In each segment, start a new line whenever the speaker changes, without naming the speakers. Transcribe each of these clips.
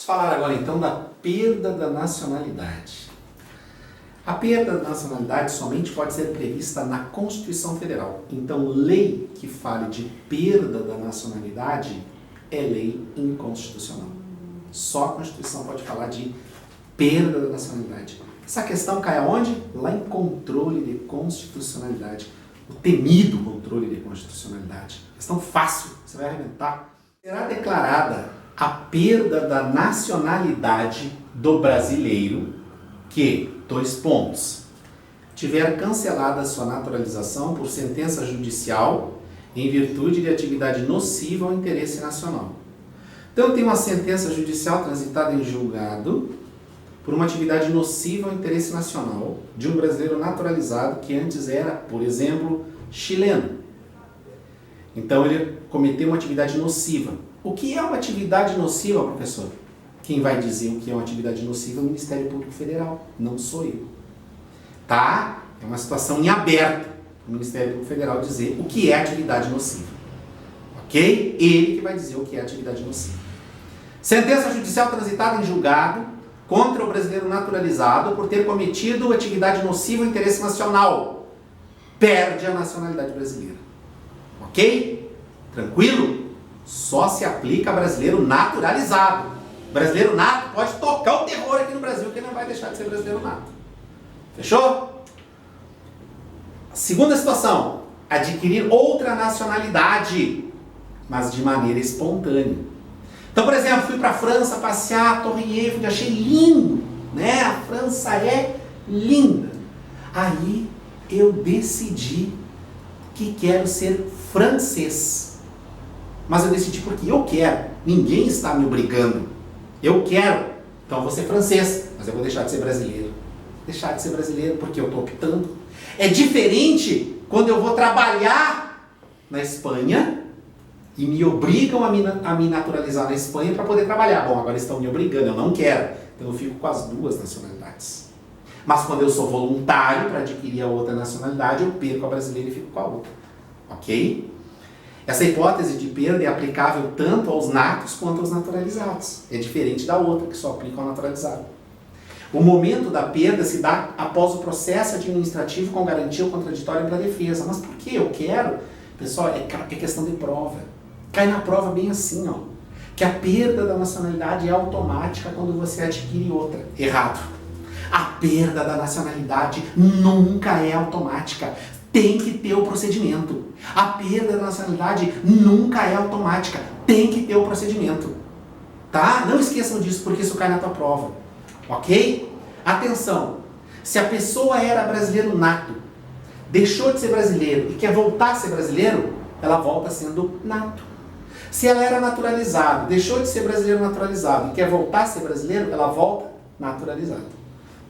Vamos falar agora então da perda da nacionalidade. A perda da nacionalidade somente pode ser prevista na Constituição Federal. Então, lei que fale de perda da nacionalidade é lei inconstitucional. Só a Constituição pode falar de perda da nacionalidade. Essa questão cai aonde? Lá em controle de constitucionalidade. O temido controle de constitucionalidade. Questão fácil, você vai arrebentar. Será declarada a perda da nacionalidade do brasileiro que, tiver cancelada sua naturalização por sentença judicial em virtude de atividade nociva ao interesse nacional. Então, tem uma sentença judicial transitada em julgado por uma atividade nociva ao interesse nacional de um brasileiro naturalizado que antes era, por exemplo, chileno. Então, ele cometeu uma atividade nociva. O que é uma atividade nociva, professor? Quem vai dizer o que é uma atividade nociva é o Ministério Público Federal, não sou eu. Tá? É uma situação em aberto o Ministério Público Federal dizer o que é atividade nociva. Ok? Ele que vai dizer o que é atividade nociva. Sentença judicial transitada em julgado contra o brasileiro naturalizado por ter cometido atividade nociva ao interesse nacional. Perde a nacionalidade brasileira. Ok? Tranquilo? Só se aplica a brasileiro naturalizado. Brasileiro nato pode tocar o terror aqui no Brasil, que ele não vai deixar de ser brasileiro nato. Fechou? Segunda situação, adquirir outra nacionalidade, mas de maneira espontânea. Então, por exemplo, fui para a França passear, Torre Eiffel, achei lindo, né? A França é linda. Aí eu decidi que quero ser francês. Mas eu decidi porque eu quero, ninguém está me obrigando. Eu quero, então eu vou ser francês, mas eu vou deixar de ser brasileiro. Deixar de ser brasileiro porque eu estou optando. É diferente quando eu vou trabalhar na Espanha e me obrigam a me naturalizar na Espanha para poder trabalhar. Bom, agora estão me obrigando, eu não quero. Então eu fico com as duas nacionalidades. Mas quando eu sou voluntário para adquirir a outra nacionalidade, eu perco a brasileira e fico com a outra. Ok? Essa hipótese de perda é aplicável tanto aos natos quanto aos naturalizados. É diferente da outra, que só aplica ao naturalizado. O momento da perda se dá após o processo administrativo com garantia ou contraditória para a defesa. Mas por que eu quero? Pessoal, é questão de prova. Cai na prova bem assim, ó. Que a perda da nacionalidade é automática quando você adquire outra. Errado. A perda da nacionalidade nunca é automática. Tem que ter o procedimento. A perda da nacionalidade nunca é automática. Tem que ter o procedimento. Tá? Não esqueçam disso, porque isso cai na tua prova. Ok? Atenção. Se a pessoa era brasileiro nato, deixou de ser brasileiro e quer voltar a ser brasileiro, ela volta sendo nato. Se ela era naturalizada, deixou de ser brasileiro naturalizado e quer voltar a ser brasileiro, ela volta naturalizada.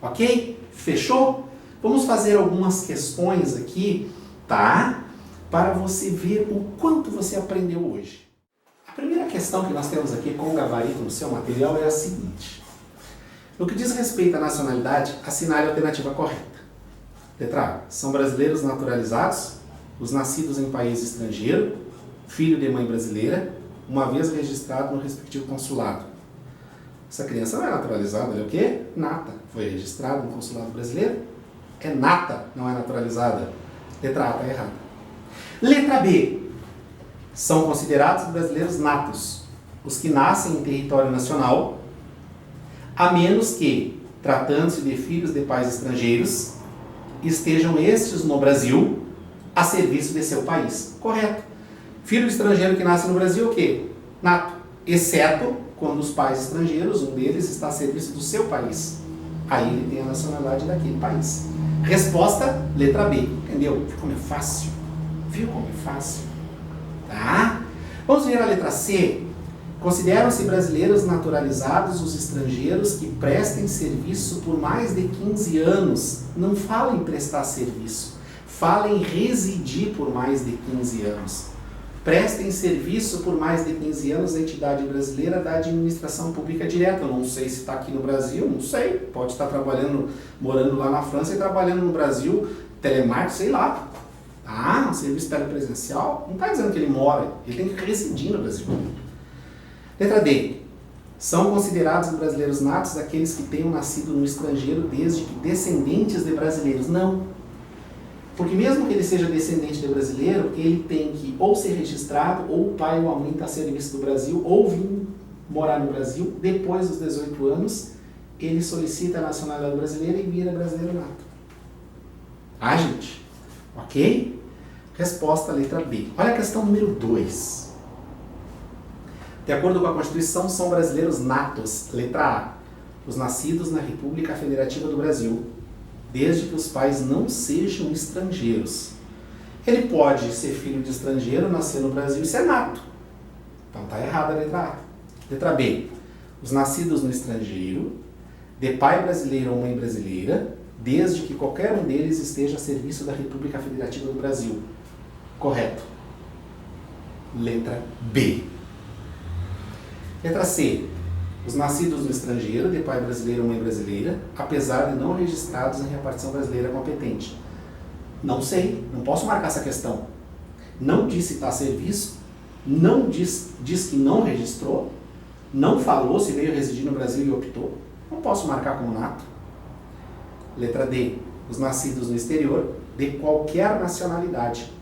Ok? Fechou? Vamos fazer algumas questões aqui, tá? Para você ver o quanto você aprendeu hoje. A primeira questão que nós temos aqui com o gabarito no seu material é a seguinte. No que diz respeito à nacionalidade, assinale a alternativa correta. Letra A. São brasileiros naturalizados, os nascidos em país estrangeiro, filho de mãe brasileira, uma vez registrado no respectivo consulado. Essa criança não é naturalizada, ela é o quê? Nata. Foi registrado no consulado brasileiro? É nata, não é naturalizada. Letra A está errada. Letra B. São considerados brasileiros natos os que nascem em território nacional, a menos que, tratando-se de filhos de pais estrangeiros, estejam estes no Brasil a serviço de seu país. Correto. Filho estrangeiro que nasce no Brasil, o quê? Nato. Exceto quando os pais estrangeiros, um deles está a serviço do seu país. Aí ele tem a nacionalidade daquele país. Resposta, letra B. Entendeu? Viu como é fácil? Viu como é fácil? Tá? Vamos ver a letra C. Consideram-se brasileiros naturalizados os estrangeiros que prestem serviço por mais de 15 anos. Não fala em prestar serviço. Fala em residir por mais de 15 anos. Prestem serviço por mais de 15 anos a entidade brasileira da administração pública direta. Eu não sei se está aqui no Brasil, não sei. Pode estar trabalhando, morando lá na França e trabalhando no Brasil, telemarketing, sei lá. Ah, um serviço telepresencial? Não está dizendo que ele mora, ele tem que residir no Brasil. Letra D. São considerados brasileiros natos aqueles que tenham nascido no estrangeiro desde que descendentes de brasileiros. Não. Porque mesmo que ele seja descendente de brasileiro, ele tem que ou ser registrado, ou o pai ou a mãe está a serviço do Brasil, ou vir morar no Brasil. Depois dos 18 anos, ele solicita a nacionalidade brasileira e vira brasileiro nato. Ah, gente? Ok? Resposta letra B. Olha a questão número 2. De acordo com a Constituição, são brasileiros natos. Letra A. Os nascidos na República Federativa do Brasil, desde que os pais não sejam estrangeiros. Ele pode ser filho de estrangeiro, nascer no Brasil e ser nato. Então está errada a letra A. Letra B. Os nascidos no estrangeiro, de pai brasileiro ou mãe brasileira, desde que qualquer um deles esteja a serviço da República Federativa do Brasil. Correto. Letra B. Letra C. Os nascidos no estrangeiro, de pai brasileiro ou mãe brasileira, apesar de não registrados em repartição brasileira competente. Não sei, não posso marcar essa questão. Não diz se está a serviço, não diz que não registrou, não falou se veio residir no Brasil e optou. Não posso marcar como nato. Letra D. Os nascidos no exterior, de qualquer nacionalidade,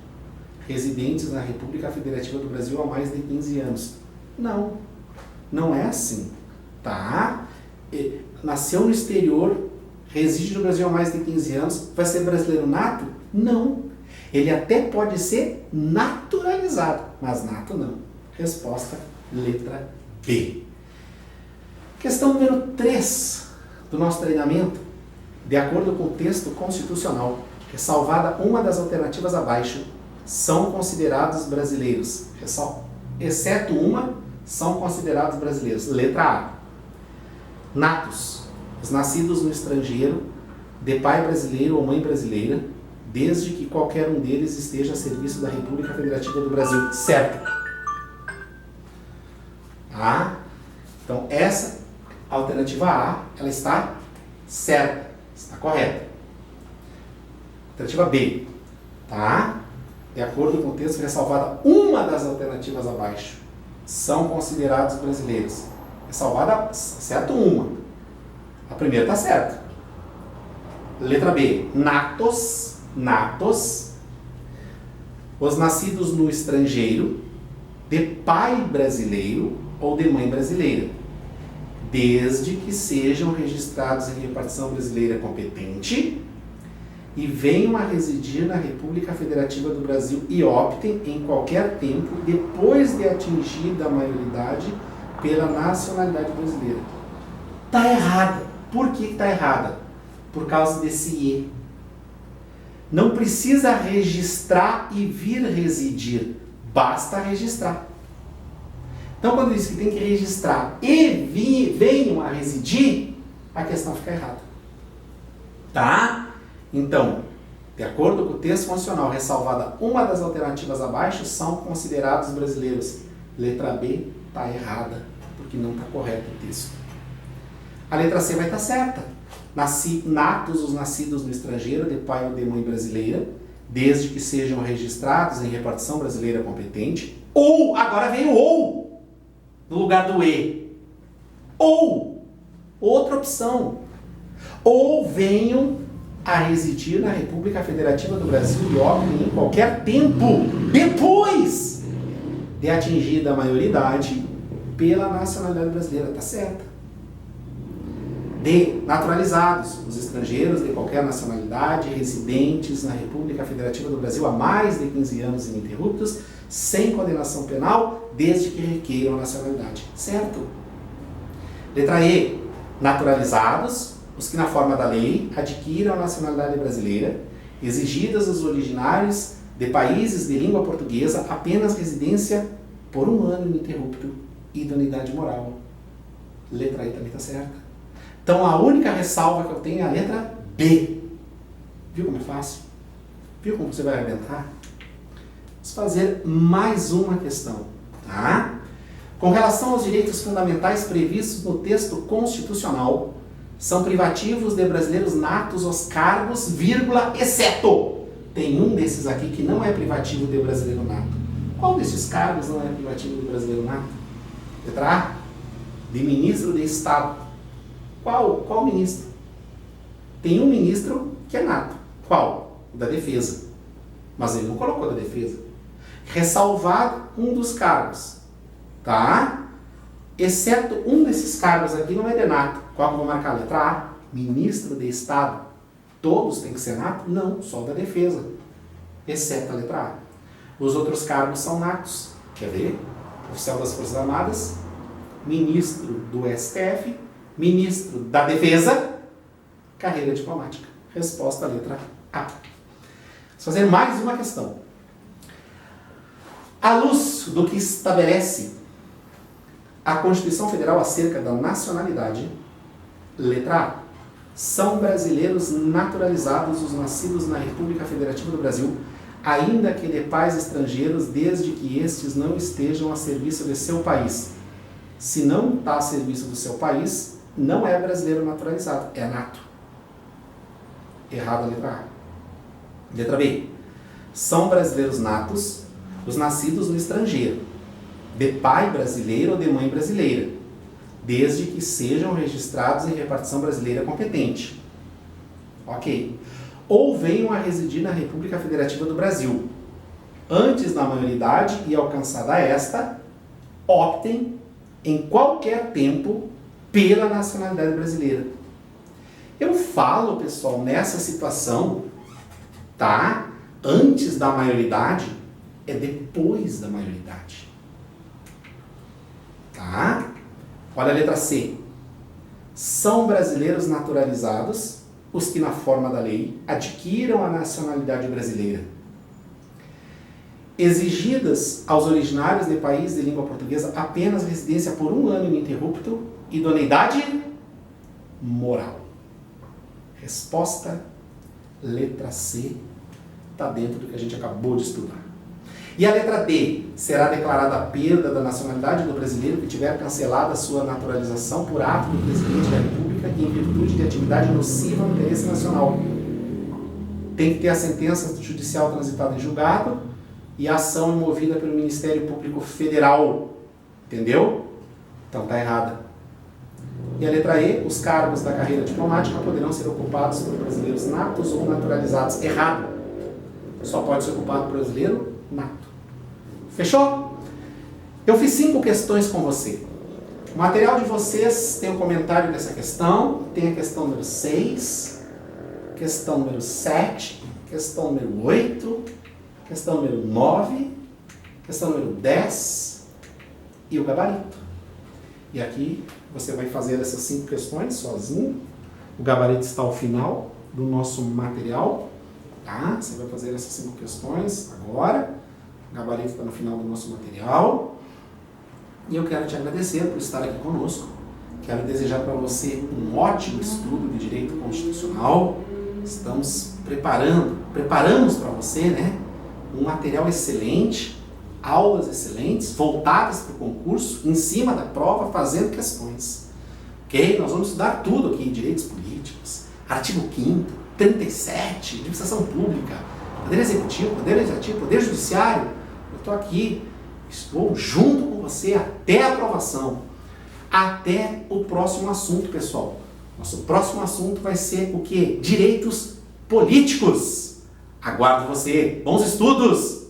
residentes na República Federativa do Brasil há mais de 15 anos. Não, não é assim. Tá? Nasceu no exterior, reside no Brasil há mais de 15 anos, vai ser brasileiro nato? Não. Ele até pode ser naturalizado, mas nato não. Resposta, letra B. Questão número 3 do nosso treinamento. De acordo com o texto constitucional, ressalvada uma das alternativas abaixo, são considerados brasileiros. Exceto uma, são considerados brasileiros. Letra A. Natos, os nascidos no estrangeiro, de pai brasileiro ou mãe brasileira, desde que qualquer um deles esteja a serviço da República Federativa do Brasil. Certo. Ah, então essa alternativa A, ela está certa, está correta. Alternativa B, tá? De acordo com o texto, ressalvada uma das alternativas abaixo, são considerados brasileiros. Ressalvada, certo, uma. A primeira está certa. Letra B, natos, os nascidos no estrangeiro, de pai brasileiro ou de mãe brasileira, desde que sejam registrados em repartição brasileira competente e venham a residir na República Federativa do Brasil e optem em qualquer tempo, depois de atingida a maioridade, pela nacionalidade brasileira. Está errada. Por que está errada? Por causa desse E. Não precisa registrar e vir residir. Basta registrar. Então, quando diz que tem que registrar e venham a residir, a questão fica errada. Tá? Então, de acordo com o texto constitucional, ressalvada uma das alternativas abaixo, são considerados brasileiros. Letra B está errada, porque não está correto o texto. A letra C vai estar certa. Natos os nascidos no estrangeiro, de pai ou de mãe brasileira, desde que sejam registrados em repartição brasileira competente. Ou, agora vem o ou, no lugar do E. Ou, outra opção. Ou venham a residir na República Federativa do Brasil e optem em qualquer tempo, depois de atingida a maioridade, pela nacionalidade brasileira. Está certa. D. Naturalizados, os estrangeiros de qualquer nacionalidade, residentes na República Federativa do Brasil há mais de 15 anos ininterruptos, sem condenação penal, desde que requeiram a nacionalidade. Certo? Letra E. Naturalizados, os que na forma da lei adquiram a nacionalidade brasileira, exigidas os originários de países de língua portuguesa, apenas residência por 1 ano ininterrupto e idoneidade moral. Letra E também está certa. Então a única ressalva que eu tenho é a letra B. Viu como é fácil? Viu como você vai arrebentar? Vamos fazer mais uma questão. Tá? Com relação aos direitos fundamentais previstos no texto constitucional, são privativos de brasileiros natos os cargos, vírgula, exceto. Tem um desses aqui que não é privativo de brasileiro nato. Qual desses cargos não é privativo de brasileiro nato? Letra A. de ministro de Estado. Qual ministro? Tem um ministro que é nato. Qual? O da Defesa. Mas ele não colocou da Defesa. Ressalvado um dos cargos. Tá? Exceto um desses cargos aqui não é de nato. Qual que eu vou marcar? Letra A. Ministro de Estado. Todos têm que ser nato? Não, só da Defesa. Exceto a letra A. Os outros cargos são natos. Quer ver? Oficial das Forças Armadas, ministro do STF, ministro da Defesa, carreira diplomática. Resposta, letra A. Vamos fazer mais uma questão. À luz do que estabelece a Constituição Federal acerca da nacionalidade, letra A, são brasileiros naturalizados os nascidos na República Federativa do Brasil, ainda que de pais estrangeiros, desde que estes não estejam a serviço de seu país. Se não está a serviço do seu país, não é brasileiro naturalizado, é nato. Errado a letra A. Letra B. São brasileiros natos os nascidos no estrangeiro, de pai brasileiro ou de mãe brasileira, desde que sejam registrados em repartição brasileira competente. Ok. Ou venham a residir na República Federativa do Brasil. Antes da maioridade e alcançada esta, optem em qualquer tempo pela nacionalidade brasileira. Eu falo, pessoal, nessa situação, tá? Antes da maioridade, é depois da maioridade. Tá? Olha a letra C. São brasileiros naturalizados os que, na forma da lei, adquiram a nacionalidade brasileira. Exigidas aos originários de país de língua portuguesa apenas residência por 1 ano ininterrupto, idoneidade moral. Resposta, letra C, está dentro do que a gente acabou de estudar. E a letra D, será declarada a perda da nacionalidade do brasileiro que tiver cancelada a sua naturalização por ato do presidente da República em virtude de atividade nociva no interesse nacional. Tem que ter a sentença judicial transitada em julgado e a ação movida pelo Ministério Público Federal. Entendeu? Então tá errada. E a letra E, os cargos da carreira diplomática poderão ser ocupados por brasileiros natos ou naturalizados. Errado. Só pode ser ocupado por brasileiro nato. Fechou? Eu fiz 5 questões com você. O material de vocês tem um comentário dessa questão, tem a questão número 6, questão número 7, questão número 8, questão número 9, questão número 10 e o gabarito. E aqui você vai fazer essas 5 questões sozinho. O gabarito está ao final do nosso material. Tá? Você vai fazer essas 5 questões agora. O gabarito está no final do nosso material. E eu quero te agradecer por estar aqui conosco. Quero desejar para você um ótimo estudo de Direito Constitucional. Estamos preparamos para você, né, um material excelente, aulas excelentes, voltadas para o concurso, em cima da prova, fazendo questões. Ok? Nós vamos estudar tudo aqui, direitos políticos, artigo 5º, 37, administração pública, poder executivo, poder legislativo, poder judiciário. Eu estou aqui, estou junto com você até a aprovação, até o próximo assunto, pessoal. Nosso próximo assunto vai ser o quê? Direitos políticos. Aguardo você. Bons estudos!